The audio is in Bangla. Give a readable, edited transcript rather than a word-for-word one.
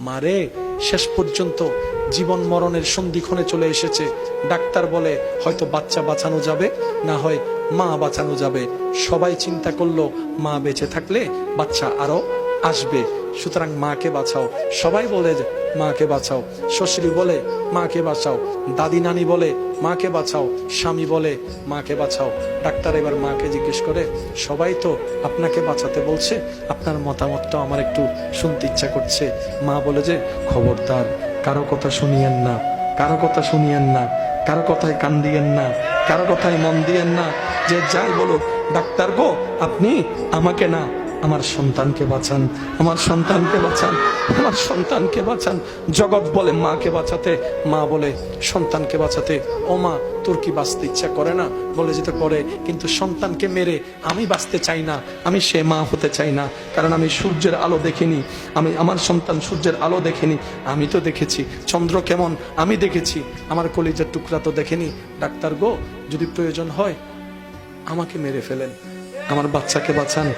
মারে শেষ পর্যন্ত জীবন মরণের সন্ধিক্ষণে চলে এসেছে। ডাক্তার বলে হয়তো বাচ্চা বাঁচানো যাবে, না হয় মা বাঁচানো যাবে। সবাই চিন্তা করলো মা বেঁচে থাকলে বাচ্চা আরো আসবে, সুতরাং মাকে বাঁচাও। সবাই বলে যে মাকে বাঁচাও, শ্বশুরি বলে মাকে বাঁচাও, দাদি নানি বলে মাকে বাঁচাও, স্বামী বলে মাকে বাঁচাও। ডাক্তার এবার মাকে জিজ্ঞেস করে, সবাই তো আপনাকে বাঁচাতে বলছে, আপনার মতামতটা আমার একটু শুনতে ইচ্ছা করছে। মা বলে যে খবরদার কারো কথা শুনিয়েন না, কারো কথা শুনিয়েন না, কারো কথায় কান দিয়েন না, কারো কথায় মন দিয়েন না। যে যাই বলুক, ডাক্তার গো আপনি আমাকে না, আমার সন্তানকে বাঁচান, আমার সন্তানকে বাঁচান, আমার সন্তানকে বাঁচান। জগৎ বলে মাকে বাঁচাতে, মা বলে সন্তানকে বাঁচাতে। ও মা, তোর কি বাঁচতে ইচ্ছা করে না? বলে যেতে করে, কিন্তু সন্তানকে মেরে আমি বাঁচতে চাই না, আমি সে মা হতে চাই না। কারণ আমি সূর্যের আলো দেখিনি, আমি আমার সন্তান সূর্যের আলো দেখেনি। আমি তো দেখেছি চন্দ্র কেমন, আমি দেখেছি, আমার কলিজার টুকরা তো দেখেনি। ডাক্তার গো, যদি প্রয়োজন হয় আমাকে মেরে ফেলেন, আমার বাচ্চাকে বাঁচান,